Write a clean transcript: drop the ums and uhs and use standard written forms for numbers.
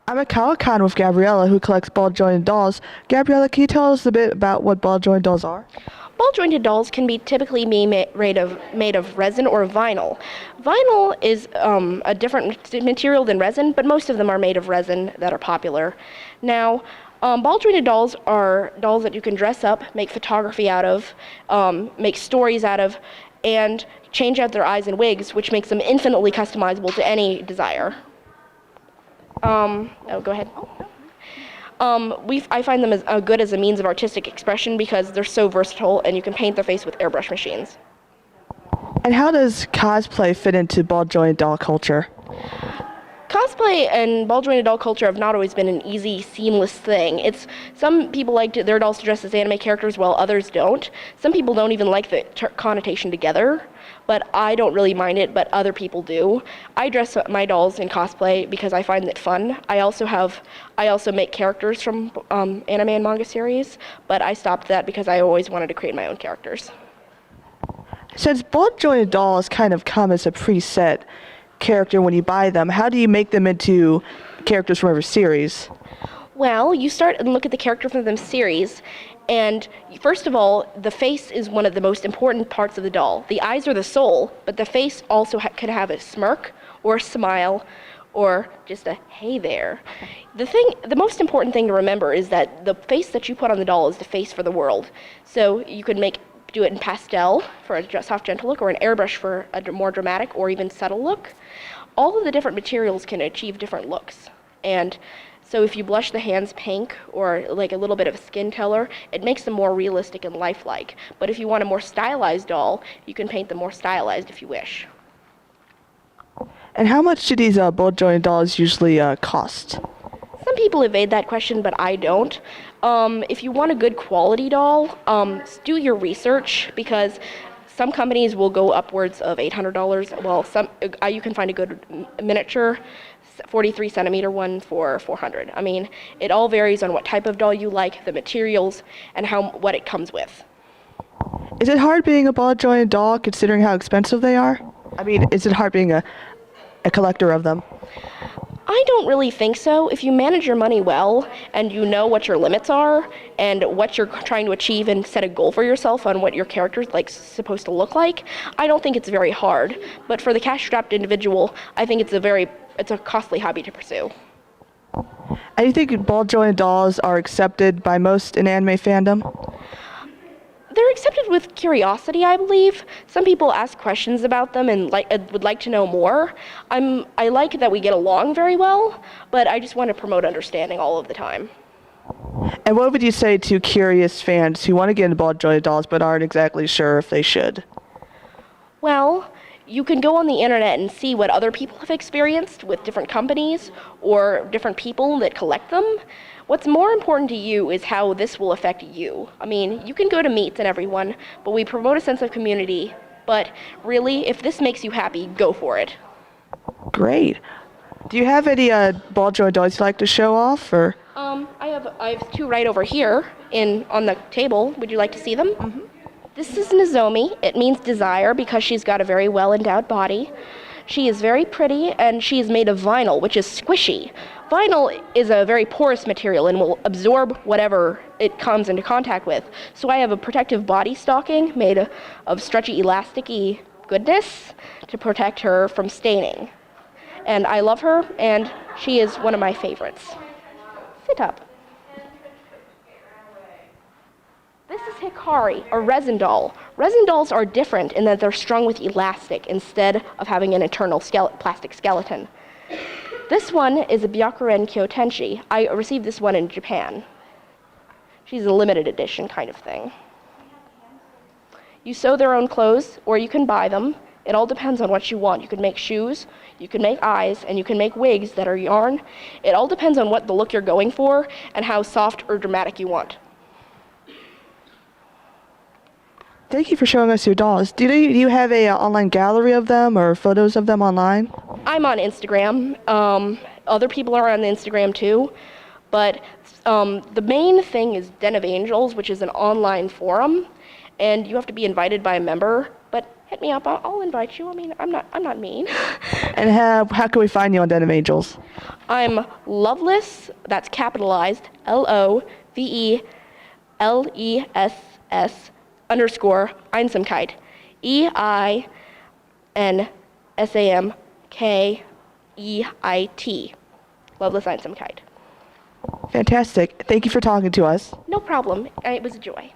I'm at Kawa Kon with Gabriella, who collects ball jointed dolls. Gabriella, can you tell us a bit about what ball jointed dolls are? Ball jointed dolls can be typically made of resin or vinyl. Vinyl is a different material than resin, but most of them are made of resin that are popular. Now, ball jointed dolls are dolls that you can dress up, make photography out of, make stories out of, and change out their eyes and wigs, which makes them infinitely customizable to any desire. Go ahead. I find them as good as a means of artistic expression because they're so versatile and you can paint their face with airbrush machines. And how does cosplay fit into ball jointed doll culture? Cosplay and ball jointed doll culture have not always been an easy, seamless thing. Some people like their dolls to dress as anime characters while others don't. Some people don't even like the connotation together, but I don't really mind it, but other people do. I dress up my dolls in cosplay because I find it fun. I also make characters from anime and manga series, but I stopped that because I always wanted to create my own characters. Since ball jointed dolls kind of come as a preset character when you buy them, how do you make them into characters from every series? Well, you start and look at the character from the series, and first of all, the face is one of the most important parts of the doll. The eyes are the soul, but the face also could have a smirk or a smile or just a hey there. The most important thing to remember is that the face that you put on the doll is the face for the world. So you could do it in pastel for a soft, gentle look, or an airbrush for a more dramatic or even subtle look. All of the different materials can achieve different looks. And so if you blush the hands pink or like a little bit of a skin color, it makes them more realistic and lifelike. But if you want a more stylized doll, you can paint them more stylized if you wish. And how much do these ball jointed dolls usually cost? Some people evade that question, but I don't. If you want a good quality doll, do your research because some companies will go upwards of $800. Well, you can find a good miniature 43 centimeter one for $400. I mean, it all varies on what type of doll you like, the materials, and what it comes with. Is it hard being a ball jointed doll considering how expensive they are? I mean, is it hard being a collector of them? I don't really think so. If you manage your money well and you know what your limits are and what you're trying to achieve and set a goal for yourself on what your character's supposed to look like, I don't think it's very hard. But for the cash-strapped individual, I think it's a costly hobby to pursue. And you think ball jointed dolls are accepted by most in anime fandom? They're accepted with curiosity, I believe. Some people ask questions about them and would like to know more. I like that we get along very well, but I just want to promote understanding all of the time. And what would you say to curious fans who want to get into ball jointed dolls but aren't exactly sure if they should? Well, you can go on the internet and see what other people have experienced with different companies or different people that collect them. What's more important to you is how this will affect you. I mean, you can go to meets and everyone, but we promote a sense of community. But really, if this makes you happy, go for it. Great. Do you have any ball jointed dolls you'd like to show off, or? I have two right over here on the table. Would you like to see them? Mm-hmm. This is Nozomi. It means desire because she's got a very well-endowed body. She is very pretty, and she is made of vinyl, which is squishy. Vinyl is a very porous material and will absorb whatever it comes into contact with. So I have a protective body stocking made of stretchy, elasticy goodness to protect her from staining. And I love her, and she is one of my favorites. Sit up. This is Hikari, a resin doll. Resin dolls are different in that they're strung with elastic instead of having an internal plastic skeleton. This one is a Byakuren Kyotenshi. I received this one in Japan. She's a limited edition kind of thing. You sew their own clothes, or you can buy them. It all depends on what you want. You can make shoes, you can make eyes, and you can make wigs that are yarn. It all depends on what the look you're going for and how soft or dramatic you want. Thank you for showing us your dolls. Do you have a online gallery of them or photos of them online? I'm on Instagram. Other people are on Instagram too. But the main thing is Den of Angels, which is an online forum. And you have to be invited by a member. But hit me up. I'll invite you. I mean, I'm not mean. And how can we find you on Den of Angels? I'm Loveless. That's capitalized. LOVELESS underscore Einsamkeit. EINSAMKEIT. Loveless Einsamkeit. Fantastic. Thank you for talking to us. No problem. It was a joy.